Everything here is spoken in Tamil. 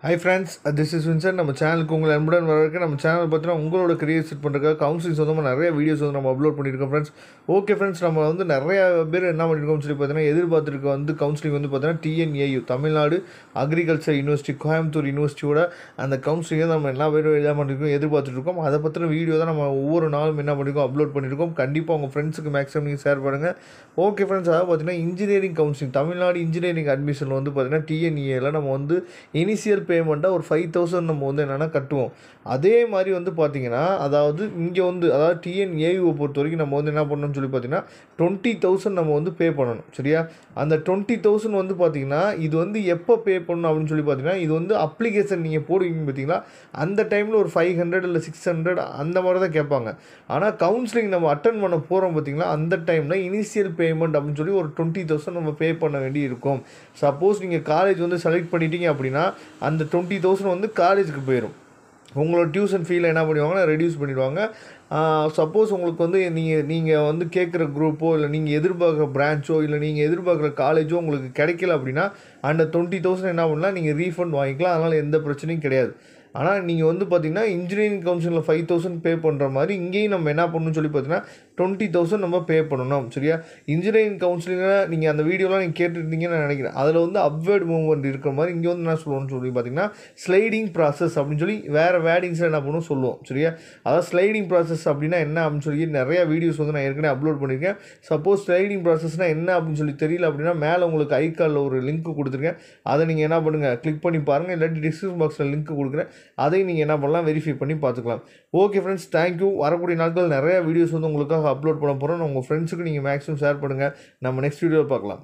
Hi friends, this is Vincent. நம்ம சேனலுக்கு உங்களை அன்புடன் வரவேற்க. நம்ம சேனல் பார்த்தீங்கன்னா உங்களோட கரியர் செட் பண்ணுறதுக்காக கவுன்சிலிங் சொந்தமாக நிறைய வீடியோஸ் வந்து நம்ம அப்லோட் பண்ணியிருக்கோம் ஃப்ரெண்ட்ஸ். ஓகே ஃப்ரெண்ட்ஸ், நம்ம வந்து நிறைய பேர் என்ன பண்ணியிருக்கோம்னு சொல்லி பார்த்தீங்கன்னா எதிர்பார்த்துருக்க வந்து கவுன்சிலிங் வந்து பார்த்தீங்கன்னா TNAU Tamil Nadu agriculture university Coimbatore யூனிவர்சிட்டியோட அந்த கவுன்சிலிங்கை நம்ம எல்லா பேரும் என்ன பண்ணியிருக்கோம் எதிர்பார்த்துருக்கோம். அதை பற்றின வீடியோ தான் நம்ம ஒவ்வொரு நாளும் என்ன பண்ணியிருக்கோம் அப்லோட் பண்ணியிருக்கோம். கண்டிப்பாக உங்கள் ஃப்ரெண்ட்ஸுக்கு மேக்ஸிமம் நீங்கள் ஷேர் பண்ணுங்கள். ஓகே ஃப்ரெண்ட்ஸ், அதாவது பார்த்தீங்கன்னா engineering counselling Tamil Nadu engineering admission வந்து பார்த்தீங்கன்னா TNAல நம்ம வந்து இனிஷியல் பேமெண்ட்டாக ஒரு 5,000 நம்ம வந்து என்னென்னா கட்டுவோம். அதே மாதிரி வந்து பார்த்திங்கன்னா அதாவது இங்கே வந்து அதாவது TNAUவை பொறுத்த வரைக்கும் நம்ம வந்து என்ன பண்ணணும்னு சொல்லி பார்த்தீங்கன்னா 20,000 நம்ம வந்து பே பண்ணணும். சரியா? அந்த 20,000 வந்து பார்த்திங்கன்னா இது வந்து எப்போ பே பண்ணணும் அப்படின்னு சொல்லி பார்த்தீங்கன்னா இது வந்து அப்ளிகேஷன் நீங்கள் போடுவீங்க பார்த்தீங்களா, அந்த டைமில் ஒரு 500 இல்லை 600 அந்த மாதிரி தான் கேட்பாங்க. ஆனால் கவுன்சிலிங் நம்ம அட்டன் பண்ண போகிறோம் பார்த்தீங்களா, அந்த டைமில் இனிஷியல் பேமெண்ட் அப்படின்னு சொல்லி ஒரு 20,000 நம்ம பே பண்ண வேண்டி இருக்கும். சப்போஸ் நீங்கள் காலேஜ் வந்து செலக்ட் பண்ணிட்டீங்க அப்படின்னா அந்த 20,000 வந்து காலேஜுக்கு போயிடும். உங்களோட டியூஷன் ஃபீல் என்ன பண்ணுவாங்கன்னா ரெடியூஸ் பண்ணிடுவாங்க. சப்போஸ் உங்களுக்கு வந்து நீங்கள் வந்து கேட்குற குரூப்போ இல்லை நீங்கள் எதிர்பார்க்குற பிரான்ச்சோ இல்லை நீங்கள் எதிர்பார்க்குற காலேஜோ உங்களுக்கு கிடைக்கல அப்படின்னா அந்த 20,000 என்ன பண்ணலாம், நீங்கள் ரீஃபண்ட் வாங்கிக்கலாம். அதனால் எந்த பிரச்சனையும் கிடையாது. ஆனால் நீங்கள் வந்து பார்த்திங்கன்னா இன்ஜினியரிங் கவுன்சிலில் 5,000 பே பண்ணுற மாதிரி இங்கேயும் நம்ம என்ன பண்ணணும்னு சொல்லி பார்த்தீங்கன்னா 20,000 நம்ம பே பண்ணணும். சரியா? இன்ஜினியரிங் கவுன்சிலிங்கில் நீங்கள் அந்த வீடியோலாம் நீங்கள் கேட்டுருந்தீங்கன்னு நான் நினைக்கிறேன். அதில் வந்து அப்வேர்ட் மூவ்மெண்ட் இருக்கிற மாதிரி இங்கே வந்து என்ன சொல்லுவோம்னு சொல்லி பார்த்தீங்கன்னா ஸ்லைடிங் ப்ராசஸ் அப்படின்னு சொல்லி வேறு வேர்டிங்ஸில் என்ன பண்ணுவோம் சொல்லுவோம். சரியா? அதாவது ஸ்லைடிங் ப்ராசஸ் அப்படின்னா என்ன அப்படின்னு சொல்லி நிறையா வீடியோஸ் வந்து நான் ஏற்கனவே அப்லோட் பண்ணியிருக்கேன். சப்போஸ் ஸ்லைடிங் ப்ராசஸ்னால் என்ன அப்படின்னு சொல்லி தெரியல அப்படின்னா மேலே உங்களுக்கு ஐகானில் ஒரு லிங்க் கொடுத்துருக்கேன். அதை நீங்கள் என்ன பண்ணுங்கள், கிளிக் பண்ணி பாருங்கள். இல்லாட்டி டிஸ்கிரிப்ஷன் பாக்ஸில் லிங்க் கொடுக்குறேன். அதையும் நீங்கள் என்ன பண்ணலாம், வெரிஃபை பண்ணி பார்த்துக்கலாம். Okay friends, thank you. வரக்கூடிய நாட்கள் நிறைய வீடியோஸ் வந்து உங்களுக்காக அப்லோட் பண்ண போகிறோம். உங்கள் ஃப்ரெண்ட்ஸுக்கு நீங்கள் மேக்ஸிமம் ஷேர் பண்ணுங்கள். நம்ம நெக்ஸ்ட் வீடியோவில் பார்க்கலாம்.